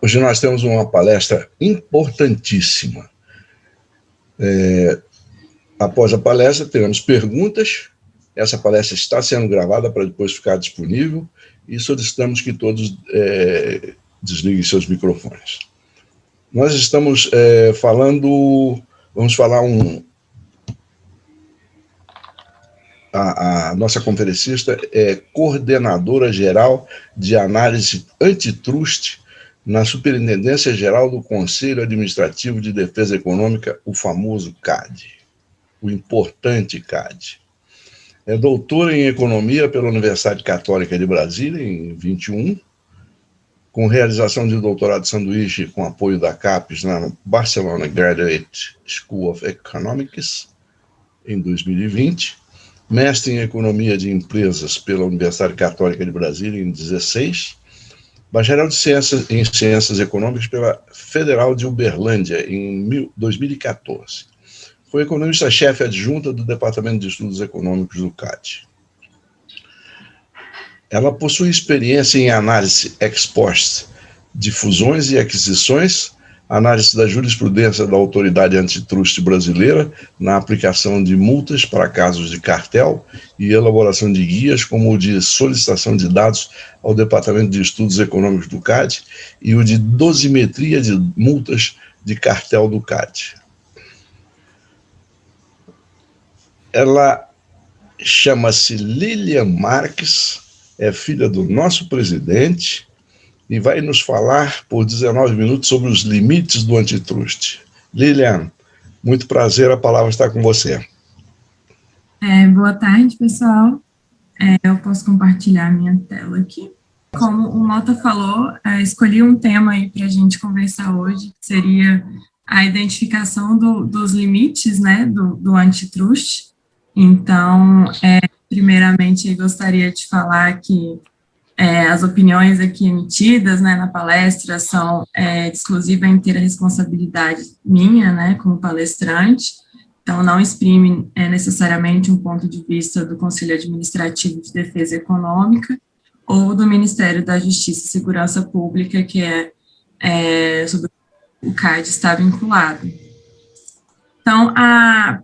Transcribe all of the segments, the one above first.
Hoje nós temos uma palestra importantíssima. Após a palestra, teremos perguntas. Essa palestra está sendo gravada para depois ficar disponível e solicitamos que todos desliguem seus microfones. Nós estamos vamos falar a nossa conferencista é coordenadora geral de análise antitrust na Superintendência Geral do Conselho Administrativo de Defesa Econômica, o famoso CAD, o importante CAD. É doutora em Economia pela Universidade Católica de Brasília, em 21, com realização de doutorado de sanduíche com apoio da CAPES na Barcelona Graduate School of Economics, em 2020, mestre em Economia de Empresas pela Universidade Católica de Brasília, em 16, bacharel em Ciências Econômicas pela Federal de Uberlândia, em 2014. Foi economista-chefe adjunta do Departamento de Estudos Econômicos do CAD. Ela possui experiência em análise ex post de fusões e aquisições, análise da jurisprudência da Autoridade Antitrust Brasileira na aplicação de multas para casos de cartel e elaboração de guias, como o de solicitação de dados ao Departamento de Estudos Econômicos do CAD e o de dosimetria de multas de cartel do CAD. Ela chama-se Lilian Marques, é filha do nosso presidente e vai nos falar por 19 minutos sobre os limites do antitrust. Lilian, muito prazer, a palavra está com você. Boa tarde, pessoal. Eu posso compartilhar a minha tela aqui. Como o Mota falou, escolhi um tema aí para a gente conversar hoje, que seria a identificação dos limites, né, do antitrust. Então, primeiramente, eu gostaria de falar que as opiniões aqui emitidas, né, na palestra são de exclusiva e inteira responsabilidade minha, né, como palestrante, então não exprime necessariamente um ponto de vista do Conselho Administrativo de Defesa Econômica ou do Ministério da Justiça e Segurança Pública, que sobre o CAD está vinculado. Então,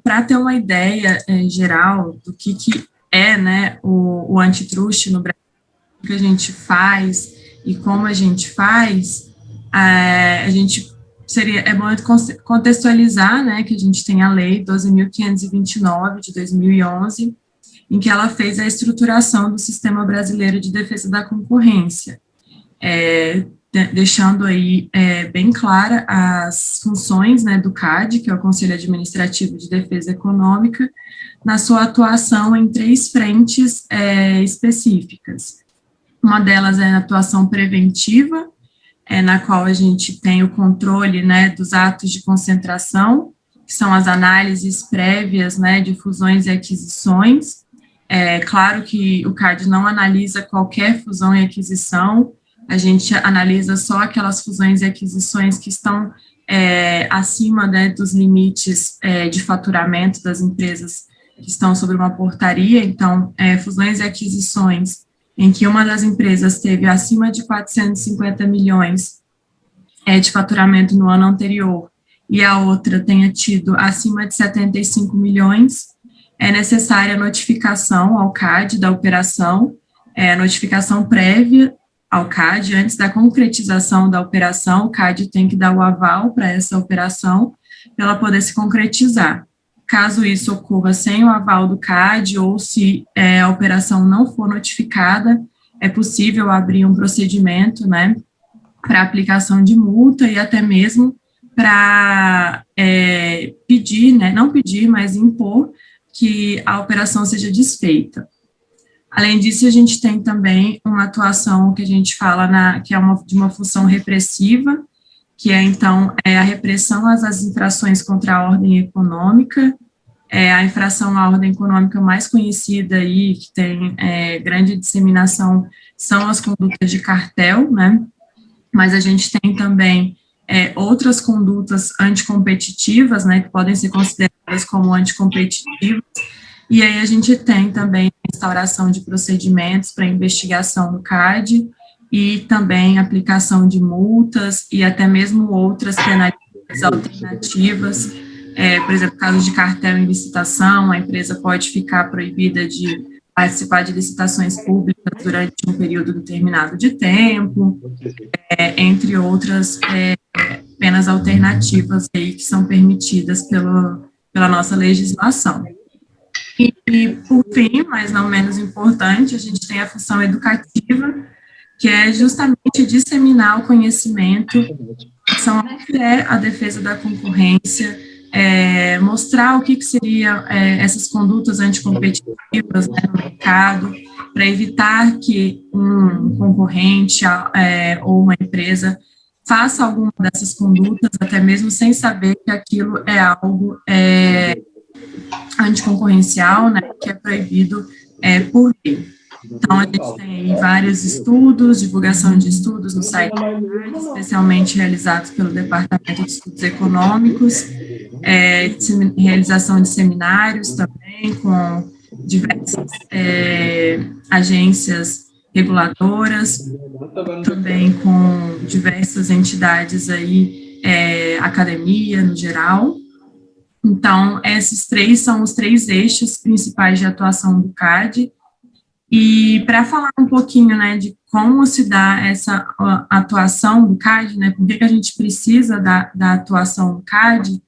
para ter uma ideia geral do que é, né, o antitrust no Brasil, o que a gente faz e como a gente faz, é bom contextualizar, né, que a gente tem a Lei 12.529 de 2011, em que ela fez a estruturação do Sistema Brasileiro de Defesa da Concorrência, deixando aí bem clara as funções, né, do CAD, que é o Conselho Administrativo de Defesa Econômica, na sua atuação em 3 frentes específicas. Uma delas é a atuação preventiva, na qual a gente tem o controle, né, dos atos de concentração, que são as análises prévias, né, de fusões e aquisições. Claro que o CAD não analisa qualquer fusão e aquisição, a gente analisa só aquelas fusões e aquisições que estão acima, né, dos limites de faturamento das empresas que estão sobre uma portaria. Então, fusões e aquisições em que uma das empresas teve acima de 450 milhões de faturamento no ano anterior e a outra tenha tido acima de 75 milhões, é necessária a notificação ao CAD da operação, notificação prévia ao CAD, antes da concretização da operação, o CAD tem que dar o aval para essa operação, para ela poder se concretizar. Caso isso ocorra sem o aval do CAD, ou se a operação não for notificada, é possível abrir um procedimento, né, para aplicação de multa e até mesmo para pedir, né, não pedir, mas impor que a operação seja desfeita. Além disso, a gente tem também uma atuação que a gente fala que é de uma função repressiva, que então a repressão às infrações contra a ordem econômica. A infração à ordem econômica mais conhecida aí, que tem grande disseminação, são as condutas de cartel, né? Mas a gente tem também outras condutas anticompetitivas, né, que podem ser consideradas como anticompetitivas, e aí a gente tem também a instauração de procedimentos para investigação no CAD, e também aplicação de multas e até mesmo outras penalidades alternativas. Por exemplo, casos de cartel em licitação, a empresa pode ficar proibida de participar de licitações públicas durante um período determinado de tempo, entre outras penas alternativas aí que são permitidas pela nossa legislação. E, por fim, mas não menos importante, a gente tem a função educativa, que é justamente disseminar o conhecimento o que é a defesa da concorrência, mostrar o que seria essas condutas anticompetitivas, né, no mercado, para evitar que um concorrente ou uma empresa faça alguma dessas condutas, até mesmo sem saber que aquilo é algo anticoncorrencial, né, que é proibido por lei. Então, a gente tem vários estudos, divulgação de estudos no site, especialmente realizados pelo Departamento de Estudos Econômicos, realização de seminários também com diversas agências reguladoras, também com diversas entidades aí, academia no geral. Então, esses três são os três eixos principais de atuação do CAD. E para falar um pouquinho, né, de como se dá essa atuação do CAD, né, por que a gente precisa da atuação do CAD,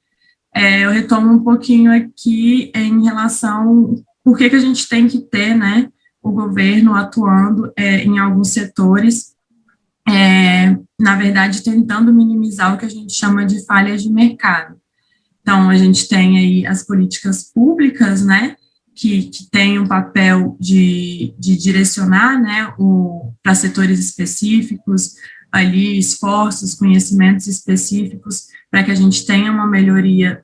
eu retomo um pouquinho aqui em relação por que a gente tem que ter, né, o governo atuando em alguns setores, na verdade, tentando minimizar o que a gente chama de falhas de mercado. Então, a gente tem aí as políticas públicas, né, que tem um papel de direcionar, né, para setores específicos, ali, esforços, conhecimentos específicos, para que a gente tenha uma melhoria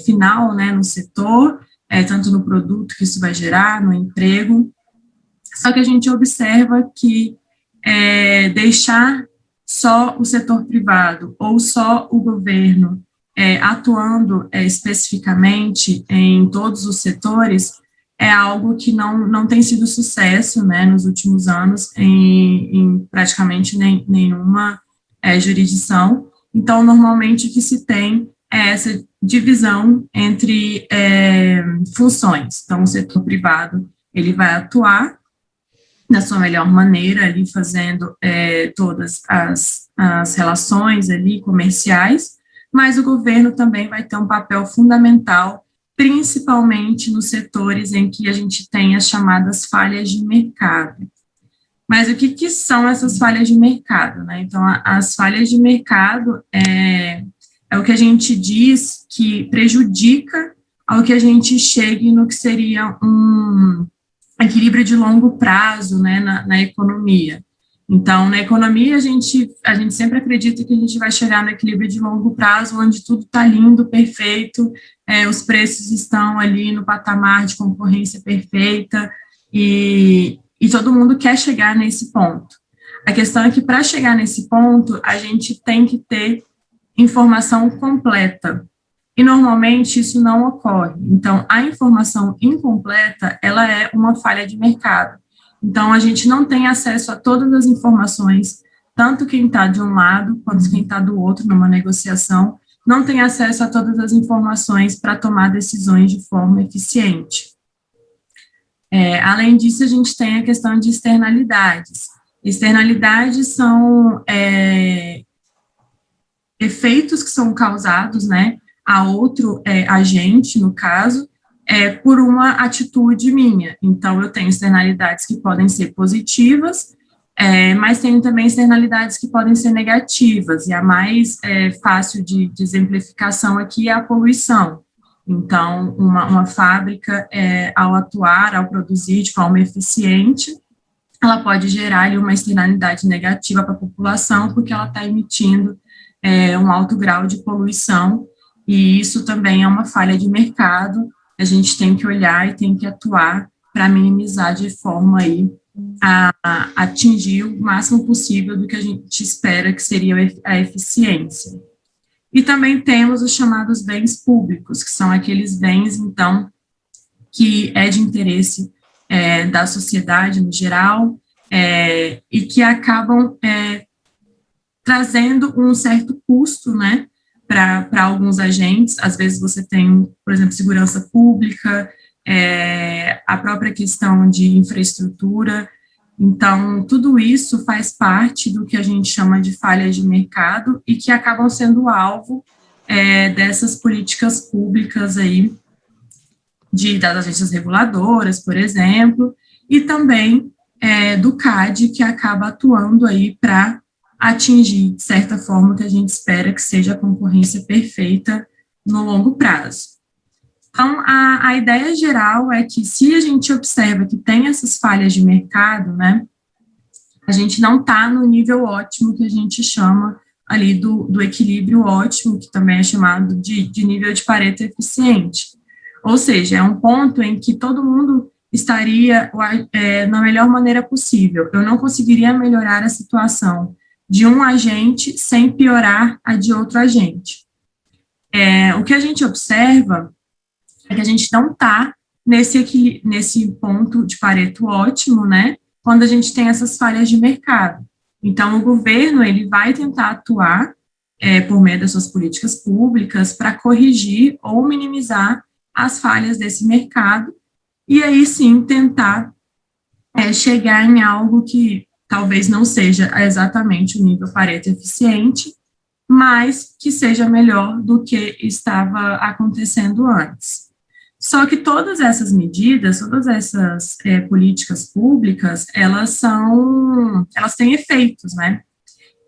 final, né, no setor, tanto no produto que isso vai gerar, no emprego. Só que a gente observa que deixar só o setor privado ou só o governo atuando especificamente em todos os setores é algo que não tem sido sucesso, né, nos últimos anos em praticamente nenhuma jurisdição. Então, normalmente, o que se tem é essa divisão entre funções. Então, o setor privado, ele vai atuar da sua melhor maneira, ali fazendo todas as relações ali comerciais, mas o governo também vai ter um papel fundamental, principalmente nos setores em que a gente tem as chamadas falhas de mercado. Mas o que são essas falhas de mercado, né? Então, as falhas de mercado é o que a gente diz que prejudica ao que a gente chegue no que seria um equilíbrio de longo prazo, né, na economia. Então, na economia, a gente sempre acredita que a gente vai chegar no equilíbrio de longo prazo, onde tudo está lindo, perfeito, os preços estão ali no patamar de concorrência perfeita, e todo mundo quer chegar nesse ponto. A questão é que, para chegar nesse ponto, a gente tem que ter informação completa, e normalmente isso não ocorre. Então, a informação incompleta, ela é uma falha de mercado. Então, a gente não tem acesso a todas as informações, tanto quem está de um lado, quanto quem está do outro, numa negociação, não tem acesso a todas as informações para tomar decisões de forma eficiente. Além disso, a gente tem a questão de externalidades. Externalidades são efeitos que são causados, né, a outro agente, no caso, por uma atitude minha. Então, eu tenho externalidades que podem ser positivas, mas tenho também externalidades que podem ser negativas, e a mais fácil de exemplificação aqui é a poluição. Então, uma fábrica, ao atuar, ao produzir de forma eficiente, ela pode gerar ali uma externalidade negativa para a população, porque ela está emitindo um alto grau de poluição, e isso também é uma falha de mercado. A gente tem que olhar e tem que atuar para minimizar de forma aí a atingir o máximo possível do que a gente espera que seria a eficiência. E também temos os chamados bens públicos, que são aqueles bens, então, que é de interesse da sociedade no geral, e que acabam trazendo um certo custo, né, para alguns agentes. Às vezes você tem, por exemplo, segurança pública, a própria questão de infraestrutura. Então, tudo isso faz parte do que a gente chama de falhas de mercado e que acabam sendo alvo dessas políticas públicas aí, das agências reguladoras, por exemplo, e também do CAD, que acaba atuando aí para atingir, de certa forma, o que a gente espera que seja a concorrência perfeita no longo prazo. Então, a ideia geral é que, se a gente observa que tem essas falhas de mercado, né, a gente não está no nível ótimo que a gente chama ali do equilíbrio ótimo, que também é chamado de nível de Pareto eficiente. Ou seja, é um ponto em que todo mundo estaria na melhor maneira possível. Eu não conseguiria melhorar a situação de um agente sem piorar a de outro agente. O que a gente observa é que a gente não está nesse ponto de Pareto ótimo, né, quando a gente tem essas falhas de mercado. Então, o governo, ele vai tentar atuar por meio das suas políticas públicas para corrigir ou minimizar as falhas desse mercado, e aí sim tentar chegar em algo que talvez não seja exatamente o nível Pareto eficiente, mas que seja melhor do que estava acontecendo antes. Só que todas essas medidas, todas essas políticas públicas, elas têm efeitos, né?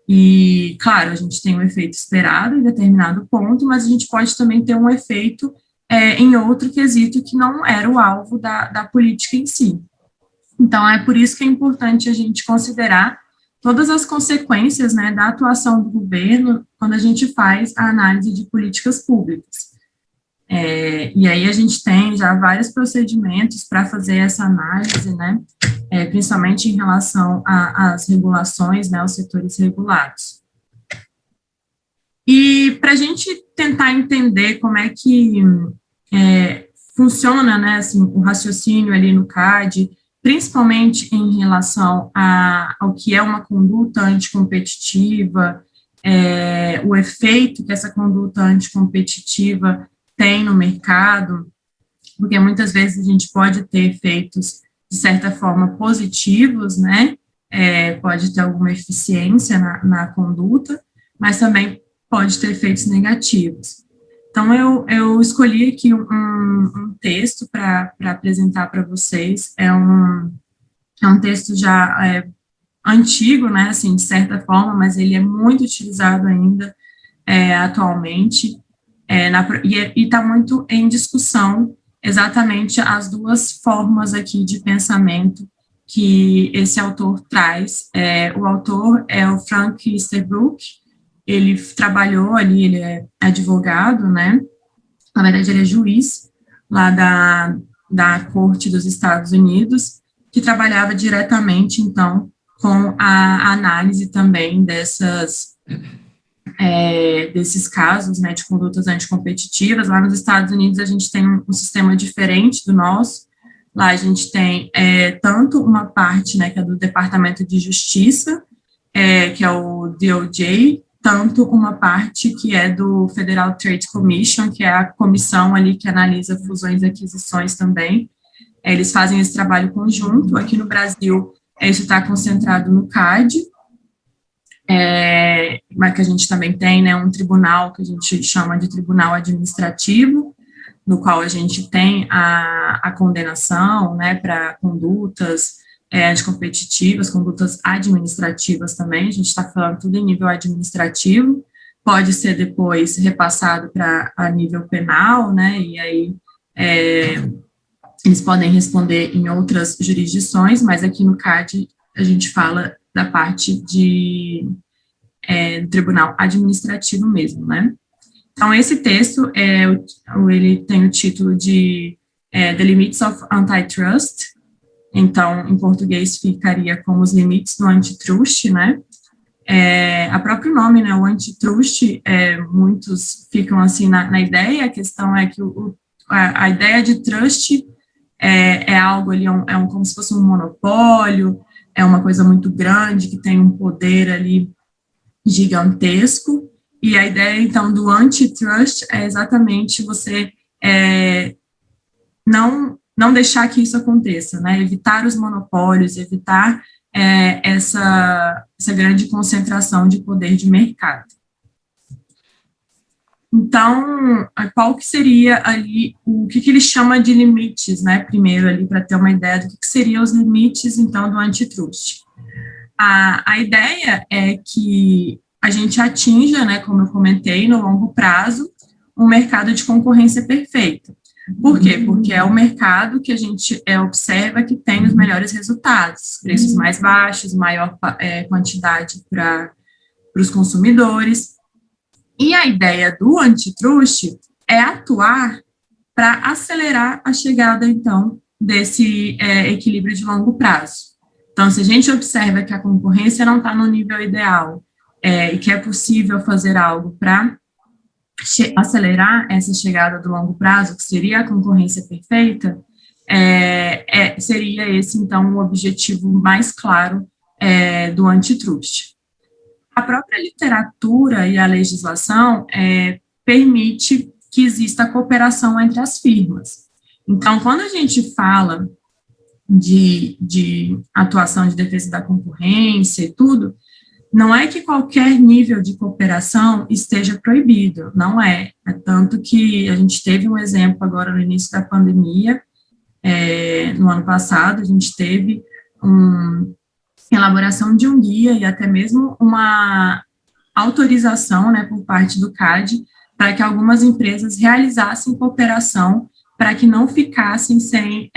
E, claro, a gente tem um efeito esperado em determinado ponto, mas a gente pode também ter um efeito em outro quesito que não era o alvo da política em si. Então, é por isso que é importante a gente considerar todas as consequências, né, da atuação do governo quando a gente faz a análise de políticas públicas. E aí a gente tem já vários procedimentos para fazer essa análise, né, principalmente em relação às regulações, né, aos setores regulados. E para a gente tentar entender como é que funciona, né, assim, o raciocínio ali no CAD, principalmente em relação ao que é uma conduta anticompetitiva, o efeito que essa conduta anticompetitiva tem no mercado, porque muitas vezes a gente pode ter efeitos, de certa forma, positivos, né, pode ter alguma eficiência na conduta, mas também pode ter efeitos negativos. Então, eu escolhi aqui um texto para apresentar para vocês. É um texto já antigo, né, assim, de certa forma, mas ele é muito utilizado ainda atualmente, e está muito em discussão exatamente as duas formas aqui de pensamento que esse autor traz. O autor é o Frank Easterbrook. Ele trabalhou ali, ele é advogado, né, na verdade ele é juiz lá da Corte dos Estados Unidos, que trabalhava diretamente, então, com a análise também desses casos, né, de condutas anticompetitivas. Lá nos Estados Unidos a gente tem um sistema diferente do nosso. Lá a gente tem tanto uma parte, né, que é do Departamento de Justiça, que é o DOJ, tanto uma parte que é do Federal Trade Commission, que é a comissão ali que analisa fusões e aquisições também. Eles fazem esse trabalho conjunto. Aqui no Brasil, isso está concentrado no CAD, mas que a gente também tem, né, um tribunal que a gente chama de tribunal administrativo, no qual a gente tem a condenação, né, para condutas anticompetitivas, condutas administrativas também. A gente está falando tudo em nível administrativo, pode ser depois repassado a nível penal, né, e aí eles podem responder em outras jurisdições, mas aqui no CAD a gente fala da parte do tribunal administrativo mesmo, né. Então, esse texto, ele tem o título de The Limits of Antitrust. Então, em português ficaria como os limites do antitrust, né. A próprio nome, né, o antitrust, muitos ficam assim na ideia. A questão é que a ideia de trust é algo ali, como se fosse um monopólio, é uma coisa muito grande, que tem um poder ali gigantesco, e a ideia, então, do antitrust é exatamente você não deixar que isso aconteça, né? Evitar os monopólios, evitar essa grande concentração de poder de mercado. Então, qual que seria ali, o que ele chama de limites, né? Primeiro ali, para ter uma ideia do que seriam os limites, então, do antitrust. A ideia é que a gente atinja, né, como eu comentei, no longo prazo, um mercado de concorrência perfeita. Por quê? Porque é o mercado que a gente observa que tem os melhores resultados, preços mais baixos, maior quantidade para os consumidores. E a ideia do antitrust é atuar para acelerar a chegada, então, desse equilíbrio de longo prazo. Então, se a gente observa que a concorrência não está no nível ideal e que é possível fazer algo para acelerar essa chegada do longo prazo, que seria a concorrência perfeita, seria esse, então, o objetivo mais claro do antitrust. A própria literatura e a legislação permite que exista cooperação entre as firmas. Então, quando a gente fala de atuação de defesa da concorrência e tudo, não é que qualquer nível de cooperação esteja proibido, não é. É tanto que a gente teve um exemplo agora no início da pandemia, no ano passado, a gente teve elaboração de um guia e até mesmo uma autorização, né, por parte do CAD, para que algumas empresas realizassem cooperação para que não ficassem sem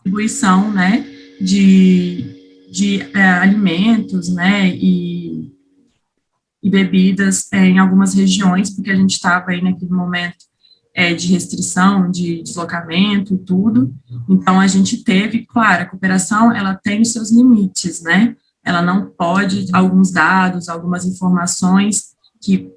distribuição, né, de alimentos, né, e bebidas em algumas regiões, porque a gente estava aí naquele momento de restrição, de deslocamento e tudo. Então, a gente teve, claro, a cooperação, ela tem os seus limites, né, ela não pode, alguns dados, algumas informações que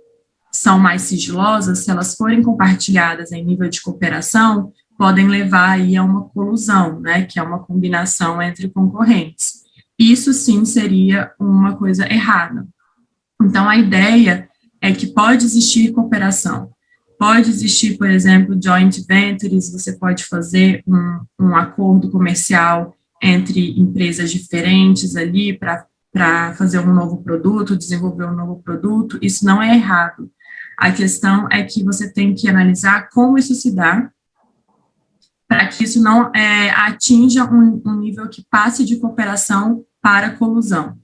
são mais sigilosas, se elas forem compartilhadas em nível de cooperação, podem levar aí a uma colusão, né, que é uma combinação entre concorrentes. Isso, sim, seria uma coisa errada. Então, a ideia é que pode existir cooperação. Pode existir, por exemplo, joint ventures, você pode fazer um acordo comercial entre empresas diferentes ali para fazer um novo produto, desenvolver um novo produto, isso não é errado. A questão é que você tem que analisar como isso se dá, para que isso não atinja um nível que passe de cooperação para colusão.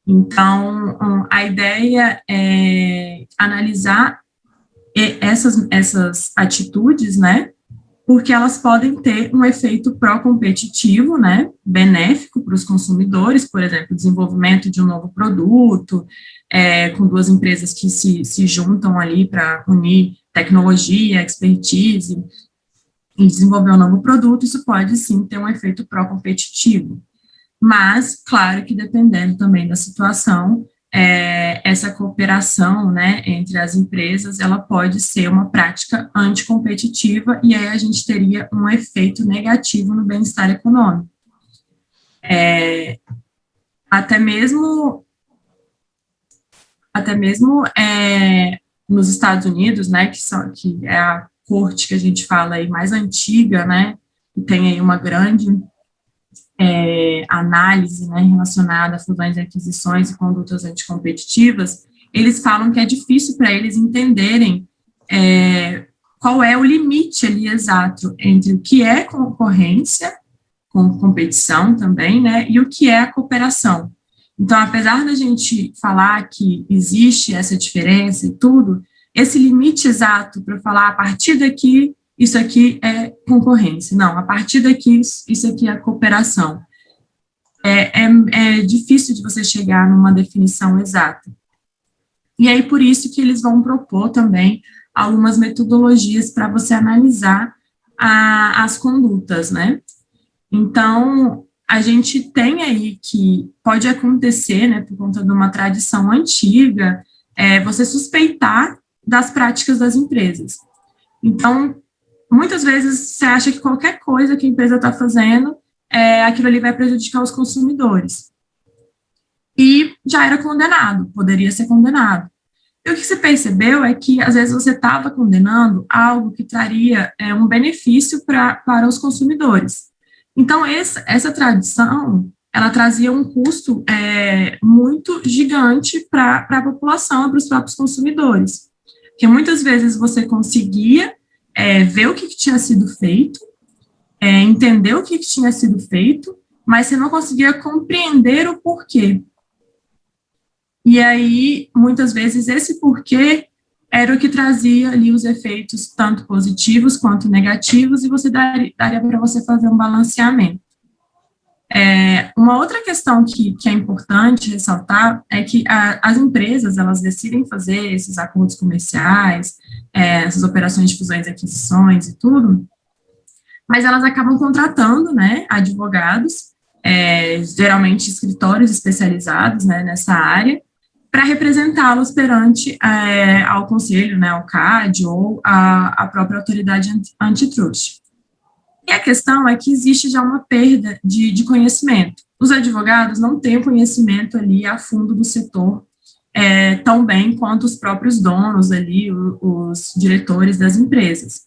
Então, a ideia é analisar essas atitudes, né, porque elas podem ter um efeito pró-competitivo, né, benéfico para os consumidores, por exemplo, desenvolvimento de um novo produto, com duas empresas que se juntam ali para unir tecnologia, expertise, e desenvolver um novo produto, isso pode sim ter um efeito pró-competitivo. Mas, claro que dependendo também da situação, essa cooperação, né, entre as empresas, ela pode ser uma prática anticompetitiva e aí a gente teria um efeito negativo no bem-estar econômico. Até mesmo nos Estados Unidos, né, que é a corte que a gente fala aí mais antiga, né, que tem aí uma grande análise, né, relacionada a fusões e aquisições e condutas anticompetitivas, eles falam que é difícil para eles entenderem qual é o limite ali exato entre o que é concorrência, com competição também, né, e o que é a cooperação. Então, apesar da gente falar que existe essa diferença e tudo, esse limite exato para falar a partir daqui, isso aqui é concorrência. Não, a partir daqui, isso aqui é cooperação. É difícil de você chegar numa definição exata. E aí, por isso que eles vão propor também algumas metodologias para você analisar as condutas, né? Então, a gente tem aí que pode acontecer, né, por conta de uma tradição antiga, você suspeitar das práticas das empresas. Então, muitas vezes você acha que qualquer coisa que a empresa está fazendo aquilo ali vai prejudicar os consumidores. E já era condenado, poderia ser condenado. E o que se percebeu é que, às vezes, você estava condenando algo que traria um benefício para os consumidores. Então, essa tradição, ela trazia um custo muito gigante para a população, para os próprios consumidores. Porque muitas vezes você conseguia ver o que tinha sido feito, entender o que tinha sido feito, mas você não conseguia compreender o porquê. E aí, muitas vezes, esse porquê era o que trazia ali os efeitos tanto positivos quanto negativos, e você daria para você fazer um balanceamento. Uma outra questão que é importante ressaltar é que as empresas, elas decidem fazer esses acordos comerciais, essas operações de fusões e aquisições e tudo, mas elas acabam contratando, né, advogados, geralmente escritórios especializados, né, nessa área, para representá-los perante ao conselho, né, ao CAD ou a própria autoridade antitrust. E a questão é que existe já uma perda de conhecimento. Os advogados não têm conhecimento ali a fundo do setor tão bem quanto os próprios donos ali, os diretores das empresas.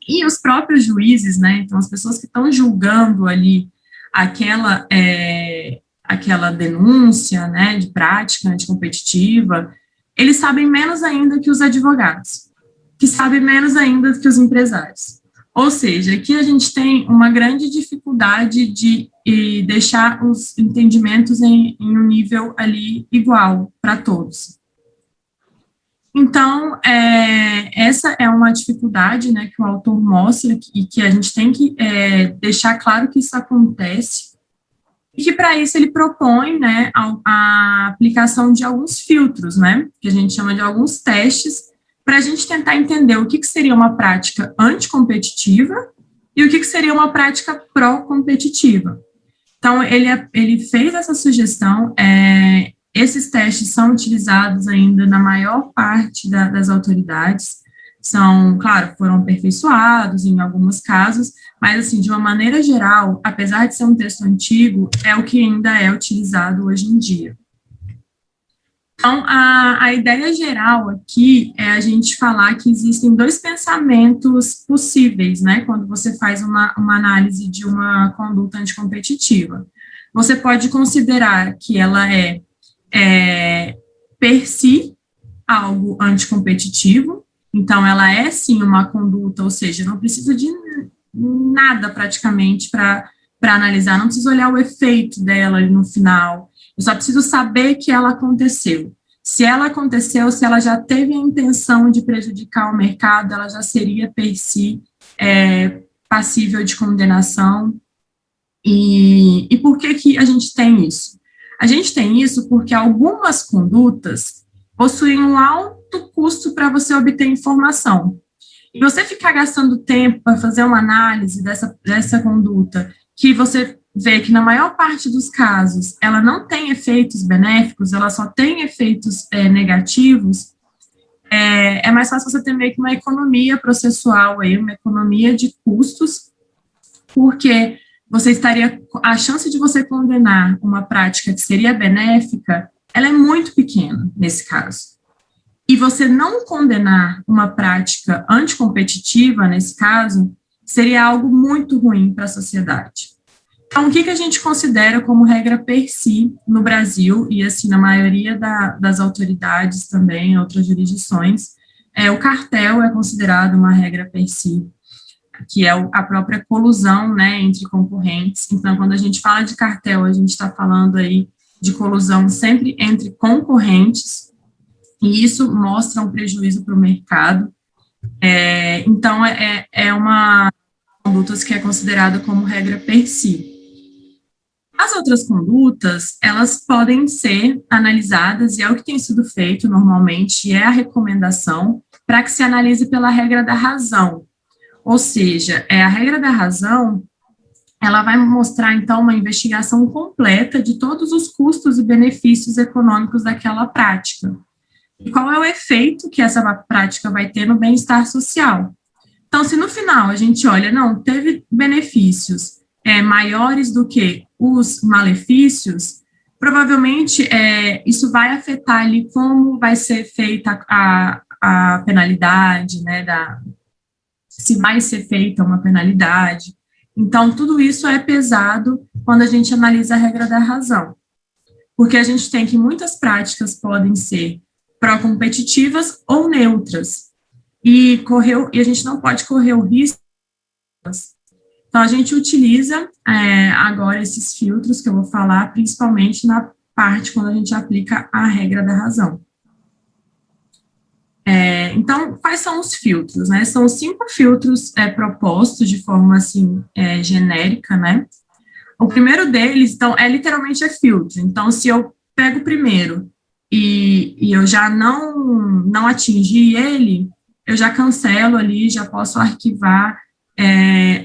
E os próprios juízes, né, então as pessoas que estão julgando ali aquela denúncia, né, de prática anticompetitiva, eles sabem menos ainda que os advogados, que sabem menos ainda que os empresários. Ou seja, aqui a gente tem uma grande dificuldade de deixar os entendimentos em um nível ali igual para todos. Então, essa é uma dificuldade, né, que o autor mostra e que a gente tem que deixar claro que isso acontece, e que para isso ele propõe, né, a aplicação de alguns filtros, né, que a gente chama de alguns testes, para a gente tentar entender o que seria uma prática anticompetitiva e o que seria uma prática pró-competitiva. Então, ele fez essa sugestão, esses testes são utilizados ainda na maior parte das autoridades, claro, foram aperfeiçoados em alguns casos, mas, assim, de uma maneira geral, apesar de ser um texto antigo, é o que ainda é utilizado hoje em dia. Então, a ideia geral aqui é a gente falar que existem dois pensamentos possíveis, né, quando você faz uma análise de uma conduta anticompetitiva. Você pode considerar que ela per si, algo anticompetitivo, então ela é, sim, uma conduta, ou seja, não precisa de nada praticamente para analisar, não preciso olhar o efeito dela no final, eu só preciso saber que ela aconteceu. Se ela aconteceu, se ela já teve a intenção de prejudicar o mercado, ela já seria, per si, passível de condenação. E por que a gente tem isso? A gente tem isso porque algumas condutas possuem um alto custo para você obter informação. E você ficar gastando tempo para fazer uma análise dessa conduta, que você vê que na maior parte dos casos ela não tem efeitos benéficos, ela só tem efeitos negativos, é mais fácil você ter meio que uma economia processual, aí, uma economia de custos, porque a chance de você condenar uma prática que seria benéfica, ela é muito pequena nesse caso. E você não condenar uma prática anticompetitiva, nesse caso, seria algo muito ruim para a sociedade. Então, o que a gente considera como regra per si no Brasil, e assim, na maioria das autoridades também, outras jurisdições, o cartel é considerado uma regra per si, que é a própria colusão, né, entre concorrentes. Então, quando a gente fala de cartel, a gente está falando aí de colusão sempre entre concorrentes, e isso mostra um prejuízo para o mercado. Então, é uma conduta que é considerada como regra per si. As outras condutas, elas podem ser analisadas, e é o que tem sido feito normalmente, e é a recomendação para que se analise pela regra da razão. Ou seja, a regra da razão, ela vai mostrar, então, uma investigação completa de todos os custos e benefícios econômicos daquela prática. E qual é o efeito que essa prática vai ter no bem-estar social. Então, se no final a gente olha, não, teve benefícios, maiores do que os malefícios, provavelmente isso vai afetar ali como vai ser feita a penalidade, né, se vai ser feita uma penalidade. Então, tudo isso é pesado quando a gente analisa a regra da razão, porque a gente tem que muitas práticas podem ser pró-competitivas ou neutras, e a gente não pode correr o risco. Então, a gente utiliza agora esses filtros que eu vou falar, principalmente na parte quando a gente aplica a regra da razão. Então, quais são os filtros, né? São 5 filtros propostos de forma, assim, genérica, né? O primeiro deles, então, literalmente filtro. Então, se eu pego o primeiro e eu já não atingi ele, eu já cancelo ali, já posso arquivar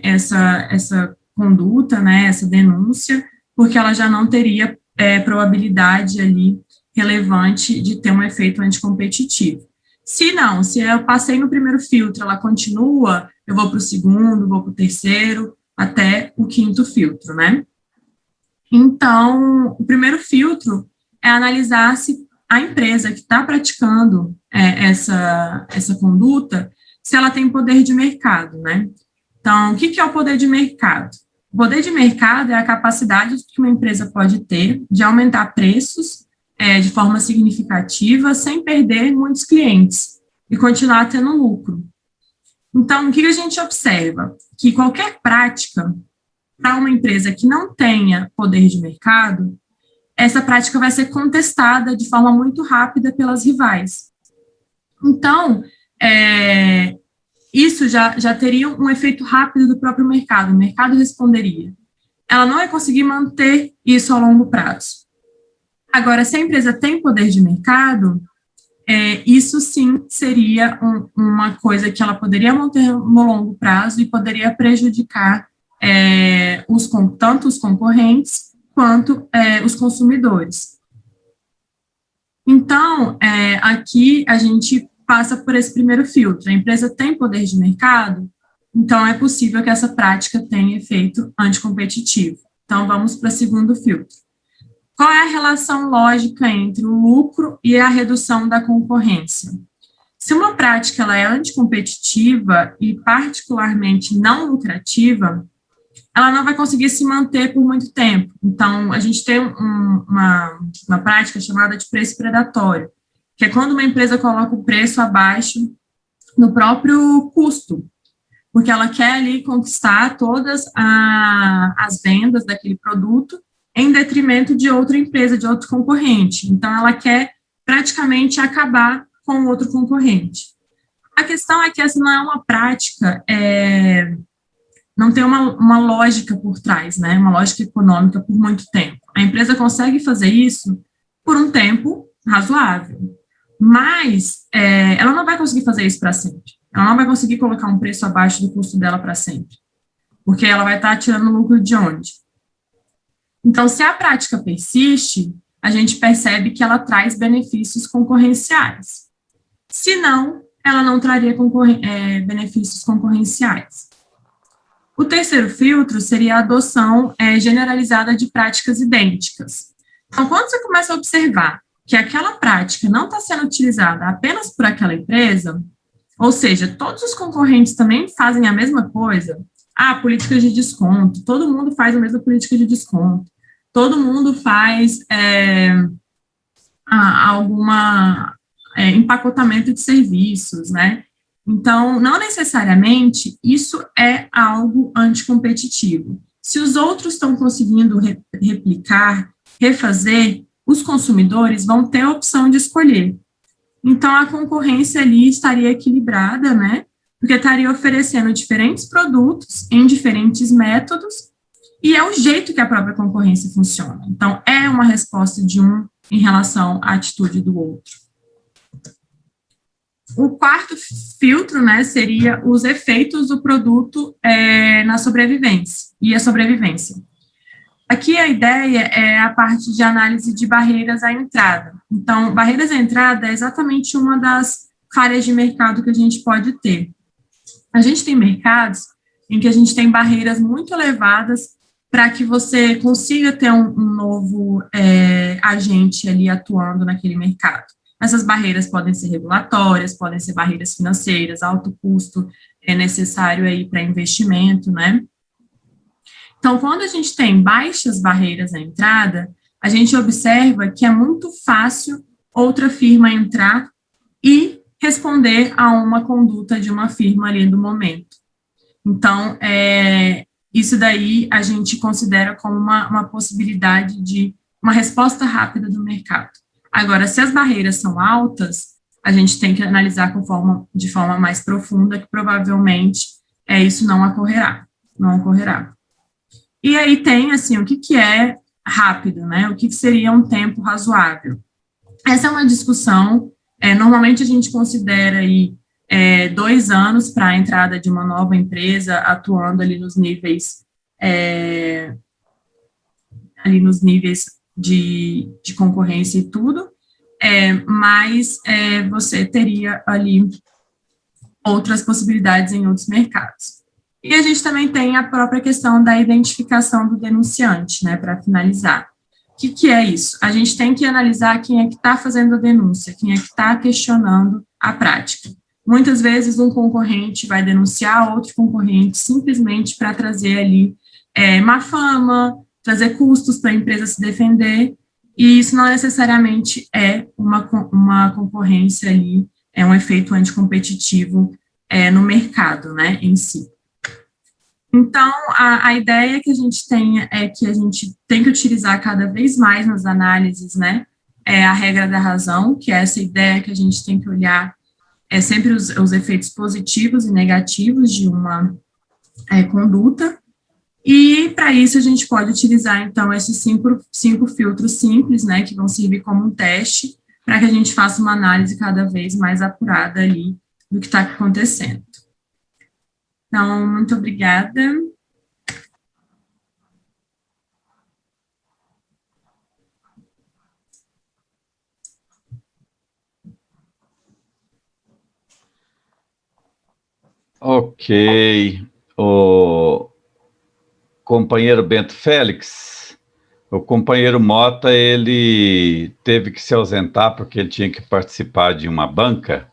essa conduta, né, essa denúncia, porque ela já não teria probabilidade ali relevante de ter um efeito anticompetitivo. Se eu passei no primeiro filtro, ela continua, eu vou para o segundo, vou para o terceiro, até o 5º filtro, né? Então, o primeiro filtro é analisar se a empresa que está praticando essa conduta, se ela tem poder de mercado, né? Então, o que é o poder de mercado? O poder de mercado é a capacidade que uma empresa pode ter de aumentar preços de forma significativa, sem perder muitos clientes e continuar tendo lucro. Então, o que a gente observa? Que qualquer prática para uma empresa que não tenha poder de mercado, essa prática vai ser contestada de forma muito rápida pelas rivais. Então, isso já teria um efeito rápido do próprio mercado, o mercado responderia. Ela não vai conseguir manter isso a longo prazo. Agora, se a empresa tem poder de mercado, isso sim seria uma coisa que ela poderia manter no longo prazo e poderia prejudicar tanto os concorrentes quanto os consumidores. Então, aqui a gente passa por esse primeiro filtro. A empresa tem poder de mercado, então é possível que essa prática tenha efeito anticompetitivo. Então, vamos para o segundo filtro. Qual é a relação lógica entre o lucro e a redução da concorrência? Se uma prática ela é anticompetitiva e particularmente não lucrativa, ela não vai conseguir se manter por muito tempo. Então, a gente tem uma prática chamada de preço predatório, que é quando uma empresa coloca o preço abaixo no próprio custo, porque ela quer ali conquistar todas as vendas daquele produto em detrimento de outra empresa, de outro concorrente. Então, ela quer praticamente acabar com o outro concorrente. A questão é que essa não é uma prática, não tem uma lógica por trás, né? Uma lógica econômica por muito tempo. A empresa consegue fazer isso por um tempo razoável, mas ela não vai conseguir fazer isso para sempre. Ela não vai conseguir colocar um preço abaixo do custo dela para sempre, porque ela vai estar tirando lucro de onde? Então, se a prática persiste, a gente percebe que ela traz benefícios concorrenciais. Se não, ela não traria benefícios concorrenciais. O terceiro filtro seria a adoção generalizada de práticas idênticas. Então, quando você começa a observar que aquela prática não está sendo utilizada apenas por aquela empresa, ou seja, todos os concorrentes também fazem a mesma coisa, política de desconto, todo mundo faz a mesma política de desconto, todo mundo faz empacotamento de serviços, né? Então, não necessariamente isso é algo anticompetitivo. Se os outros estão conseguindo replicar, refazer, os consumidores vão ter a opção de escolher. Então, a concorrência ali estaria equilibrada, né? Porque estaria oferecendo diferentes produtos em diferentes métodos, e é o jeito que a própria concorrência funciona. Então, é uma resposta de um em relação à atitude do outro. O quarto filtro, né, seria os efeitos do produto na sobrevivência e a sobrevivência. Aqui a ideia é a parte de análise de barreiras à entrada. Então, barreiras à entrada é exatamente uma das falhas de mercado que a gente pode ter. A gente tem mercados em que a gente tem barreiras muito elevadas para que você consiga ter um novo agente ali atuando naquele mercado. Essas barreiras podem ser regulatórias, podem ser barreiras financeiras, alto custo necessário aí para investimento, né? Então, quando a gente tem baixas barreiras à entrada, a gente observa que é muito fácil outra firma entrar e responder a uma conduta de uma firma ali do momento. Então, isso daí a gente considera como uma possibilidade de uma resposta rápida do mercado. Agora, se as barreiras são altas, a gente tem que analisar de forma mais profunda, que provavelmente isso não ocorrerá. E aí tem, assim, o que é rápido, né? O que seria um tempo razoável? Essa é uma discussão, normalmente a gente considera aí 2 anos para a entrada de uma nova empresa, atuando ali nos níveis de concorrência e tudo, mas você teria ali outras possibilidades em outros mercados. E a gente também tem a própria questão da identificação do denunciante, né, para finalizar. O que é isso? A gente tem que analisar quem é que está fazendo a denúncia, quem é que está questionando a prática. Muitas vezes um concorrente vai denunciar outro concorrente simplesmente para trazer ali má fama, trazer custos para a empresa se defender, e isso não necessariamente é uma concorrência ali, é um efeito anticompetitivo no mercado, né, em si. Então, a ideia que a gente tem é que a gente tem que utilizar cada vez mais nas análises, né, a regra da razão, que é essa ideia que a gente tem que olhar sempre os efeitos positivos e negativos de uma conduta, e para isso a gente pode utilizar, então, esses cinco filtros simples, né, que vão servir como um teste, para que a gente faça uma análise cada vez mais apurada ali do que está acontecendo. Então, muito obrigada. Ok. O companheiro Bento Félix, o companheiro Mota, ele teve que se ausentar porque ele tinha que participar de uma banca.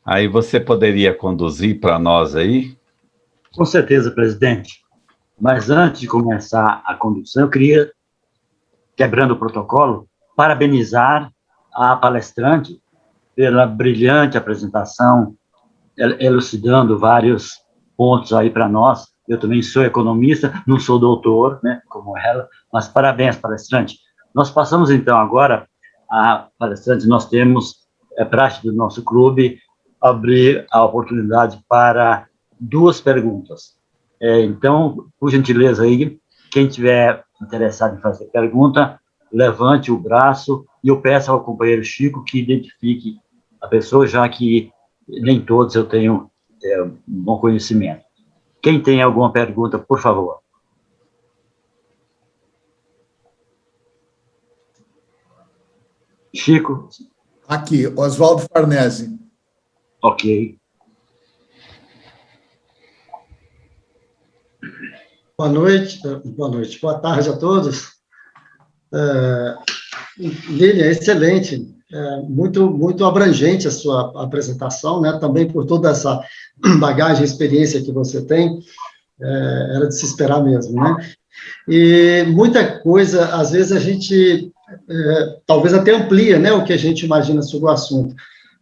Aí você poderia conduzir para nós aí? Com certeza, presidente. Mas antes de começar a condução, eu queria, quebrando o protocolo, parabenizar a palestrante pela brilhante apresentação, elucidando vários pontos aí para nós. Eu também sou economista, não sou doutor, né, como ela, mas parabéns, palestrante. Nós passamos, então, agora, a palestrante, nós temos, praxe do nosso clube, abrir a oportunidade para 2 perguntas. Então, por gentileza aí, quem tiver interessado em fazer pergunta, levante o braço e eu peço ao companheiro Chico que identifique a pessoa, já que nem todos eu tenho um bom conhecimento. Quem tem alguma pergunta, por favor. Chico? Aqui, Oswaldo Farnese. Ok. Boa tarde a todos. Lilian, excelente, muito abrangente a sua apresentação, né, também por toda essa bagagem e experiência que você tem, era de se esperar mesmo, né, e muita coisa, às vezes a gente, talvez até amplia, né, o que a gente imagina sobre o assunto.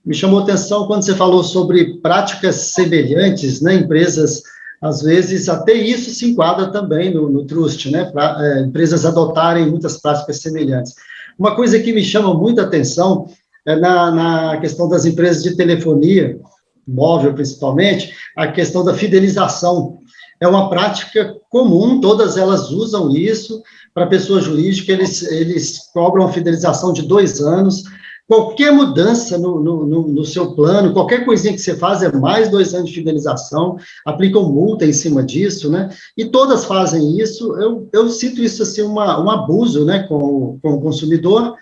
Me chamou a atenção quando você falou sobre práticas semelhantes, né, empresas, às vezes, até isso se enquadra também no trust, né, para empresas adotarem muitas práticas semelhantes. Uma coisa que me chama muita atenção é na questão das empresas de telefonia, móvel principalmente, a questão da fidelização. É uma prática comum, todas elas usam isso, para pessoa jurídica, eles cobram a fidelização de 2 anos, qualquer mudança no seu plano, qualquer coisinha que você faz é mais 2 anos de fidelização, aplicam multa em cima disso, né? E todas fazem isso. Eu sinto isso assim um abuso, né, com o consumidor,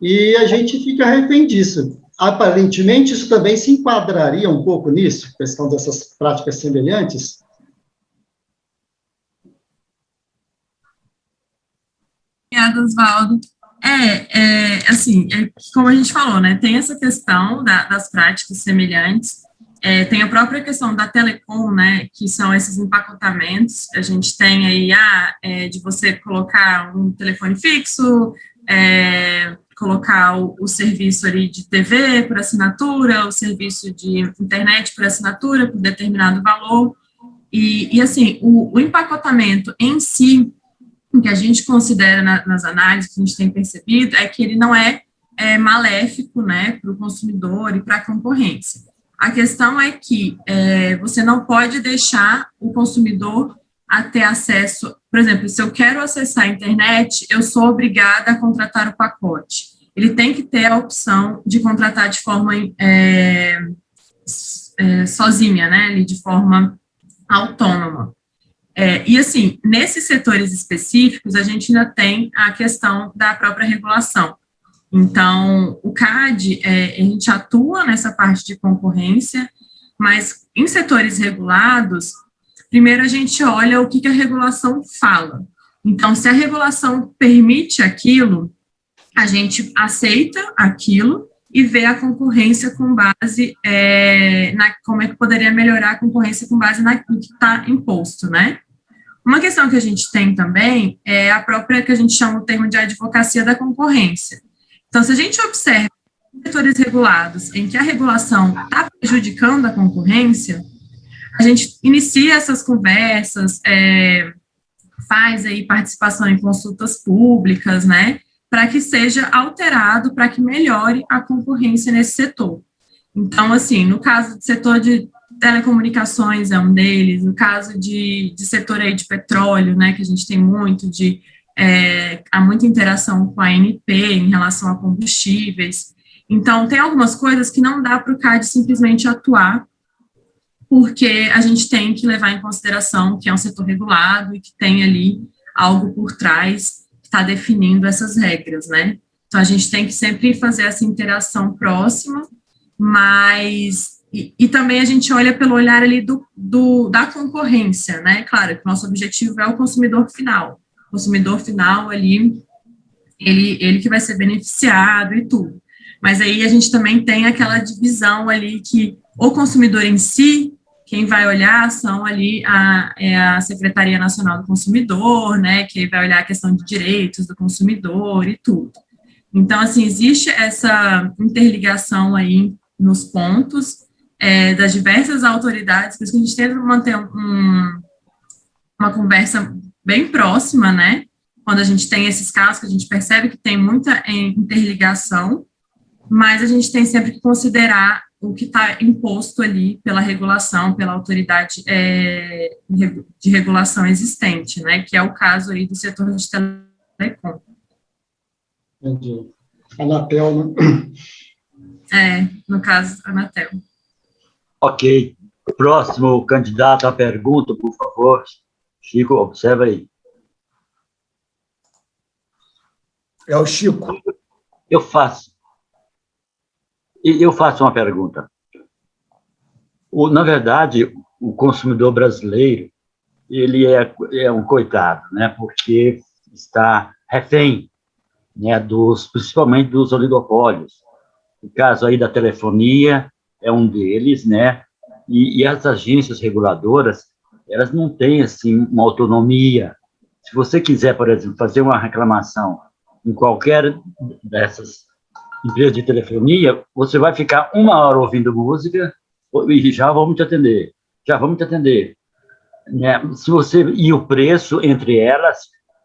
e a gente fica refém disso. Aparentemente, isso também se enquadraria um pouco nisso, questão dessas práticas semelhantes? Obrigada, Oswaldo. Assim, como a gente falou, né, tem essa questão das práticas semelhantes, tem a própria questão da telecom, né, que são esses empacotamentos, a gente tem aí, de você colocar um telefone fixo, colocar o serviço ali de TV por assinatura, o serviço de internet por assinatura, por determinado valor, e assim, o empacotamento em si, o que a gente considera nas análises, que a gente tem percebido, é que ele não é maléfico, né, para o consumidor e para a concorrência. A questão é que você não pode deixar o consumidor a ter acesso, por exemplo, se eu quero acessar a internet, eu sou obrigada a contratar o pacote. Ele tem que ter a opção de contratar de forma sozinha, né, ali de forma autônoma. E, assim, nesses setores específicos, a gente ainda tem a questão da própria regulação. Então, o CAD, a gente atua nessa parte de concorrência, mas em setores regulados, primeiro a gente olha o que a regulação fala. Então, se a regulação permite aquilo, a gente aceita aquilo e vê a concorrência com base como é que poderia melhorar a concorrência com base naquilo que está imposto, né? Uma questão que a gente tem também é a própria, que a gente chama o termo de advocacia da concorrência. Então, se a gente observa setores regulados em que a regulação está prejudicando a concorrência, a gente inicia essas conversas, faz aí participação em consultas públicas, né, para que seja alterado, para que melhore a concorrência nesse setor. Então, assim, no caso do setor de telecomunicações é um deles, no caso de setor aí de petróleo, né, que a gente tem muito há muita interação com a ANP em relação a combustíveis. Então, tem algumas coisas que não dá para o CAD simplesmente atuar, porque a gente tem que levar em consideração que é um setor regulado e que tem ali algo por trás que está definindo essas regras, né? Então, a gente tem que sempre fazer essa interação próxima, mas... E também a gente olha pelo olhar ali da concorrência, né? Claro que o nosso objetivo é o consumidor final. O consumidor final ali, ele que vai ser beneficiado e tudo. Mas aí a gente também tem aquela divisão ali que o consumidor em si, quem vai olhar são ali a Secretaria Nacional do Consumidor, né? Que vai olhar a questão de direitos do consumidor e tudo. Então, assim, existe essa interligação aí nos pontos, das diversas autoridades, por isso que a gente tenta manter uma conversa bem próxima, né, quando a gente tem esses casos que a gente percebe que tem muita interligação, mas a gente tem sempre que considerar o que está imposto ali pela regulação, pela autoridade de regulação existente, né, que é o caso aí do setor de telecom. Entendi. Anatel, né? No caso, Anatel. Ok. Próximo candidato à pergunta, por favor. Chico, observa aí. É o Chico. Eu faço uma pergunta. Na verdade, o consumidor brasileiro, ele é um coitado, né? Porque está refém, né? Principalmente dos oligopólios. O caso aí da telefonia é um deles, né? E as agências reguladoras, elas não têm, assim, uma autonomia. Se você quiser, por exemplo, fazer uma reclamação em qualquer dessas empresas de telefonia, você vai ficar 1 hora ouvindo música e já vamos te atender. Né? E o preço entre elas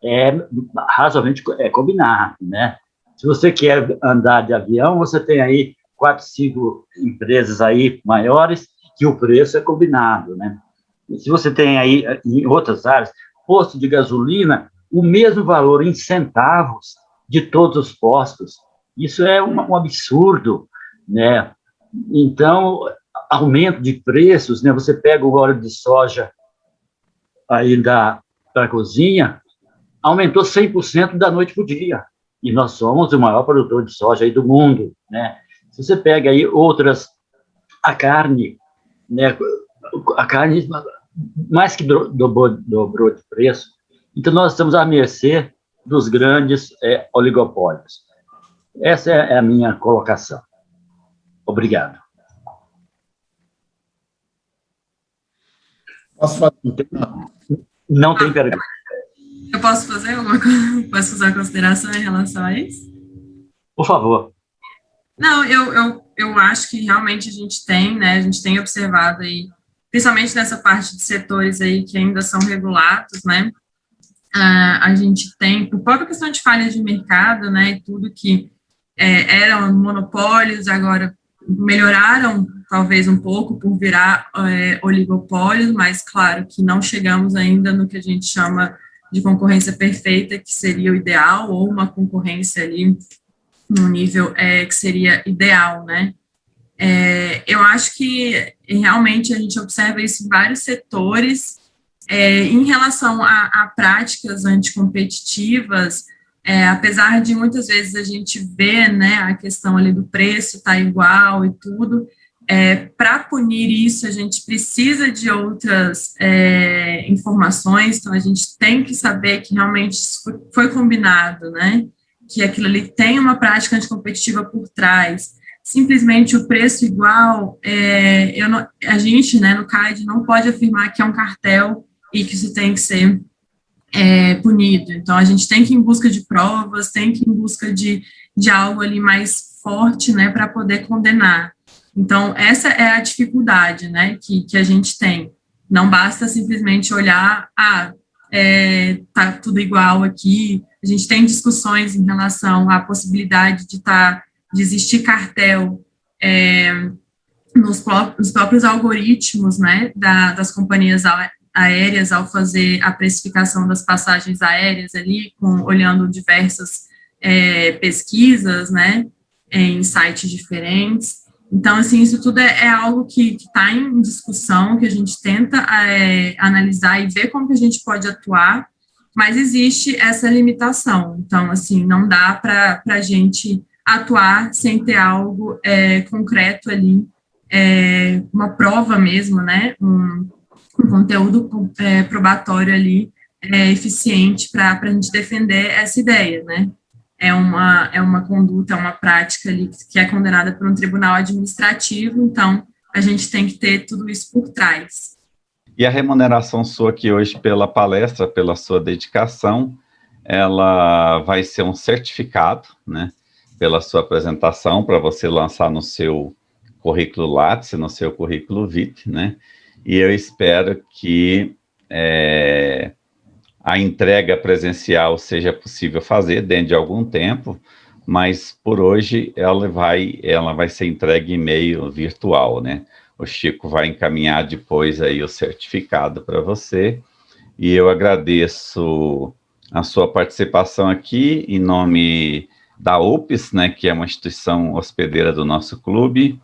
é razoavelmente combinado, né? Se você quer andar de avião, você tem aí 4, 5 empresas aí maiores que o preço é combinado, né? E se você tem aí, em outras áreas, posto de gasolina, o mesmo valor em centavos de todos os postos. Isso é um absurdo, né? Então, aumento de preços, né? Você pega o óleo de soja aí da cozinha, aumentou 100% da noite para o dia. E nós somos o maior produtor de soja aí do mundo, né? Se você pega aí a carne, né? A carne mais que dobrou de preço. Então, nós estamos à mercê dos grandes oligopólios. Essa é a minha colocação. Obrigado. Posso fazer? Não tem pergunta. Eu posso fazer alguma coisa? Posso fazer uma consideração em relação a isso? Por favor. Não, eu acho que realmente a gente tem, né, a gente tem observado aí, principalmente nessa parte de setores aí que ainda são regulados, né, a gente tem, por própria questão de falha de mercado, né, e tudo que eram monopólios, agora melhoraram talvez um pouco por virar oligopólios, mas claro que não chegamos ainda no que a gente chama de concorrência perfeita, que seria o ideal, ou uma concorrência ali no nível que seria ideal, né? Eu acho que realmente a gente observa isso em vários setores. Em relação a práticas anticompetitivas, apesar de muitas vezes a gente ver, né, a questão ali do preço tá igual e tudo, para punir isso a gente precisa de outras informações, então a gente tem que saber que realmente isso foi combinado, né, que aquilo ali tem uma prática anticompetitiva por trás. Simplesmente o preço igual, a gente, né, no CAD, não pode afirmar que é um cartel e que isso tem que ser punido. Então, a gente tem que ir em busca de provas, tem que ir em busca de algo ali mais forte, né, para poder condenar. Então, essa é a dificuldade, né, que a gente tem. Não basta simplesmente olhar, tá tudo igual aqui. A gente tem discussões em relação à possibilidade de existir cartel nos próprios algoritmos, né, das companhias aéreas ao fazer a precificação das passagens aéreas ali, olhando diversas pesquisas, né, em sites diferentes. Então, assim, isso tudo é algo que está em discussão, que a gente tenta analisar e ver como que a gente pode atuar, mas existe essa limitação. Então, assim, não dá para a gente atuar sem ter algo concreto ali, uma prova mesmo, né, um conteúdo probatório ali eficiente para a gente defender essa ideia, né. É uma conduta, é uma prática ali que é condenada por um tribunal administrativo, então a gente tem que ter tudo isso por trás. E a remuneração sua aqui hoje pela palestra, pela sua dedicação, ela vai ser um certificado, né, pela sua apresentação, para você lançar no seu currículo Lattes, no seu currículo vitae, né, e eu espero que a entrega presencial seja possível fazer dentro de algum tempo, mas por hoje ela vai ser entregue em meio virtual, né? O Chico vai encaminhar depois aí o certificado para você, e eu agradeço a sua participação aqui em nome da UPS, né, que é uma instituição hospedeira do nosso clube,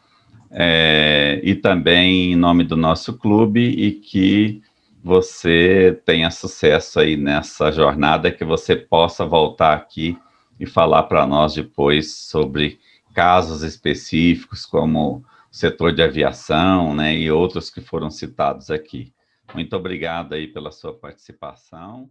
e também em nome do nosso clube, e que você tenha sucesso aí nessa jornada, que você possa voltar aqui e falar para nós depois sobre casos específicos, como o setor de aviação, né, e outros que foram citados aqui. Muito obrigado aí pela sua participação.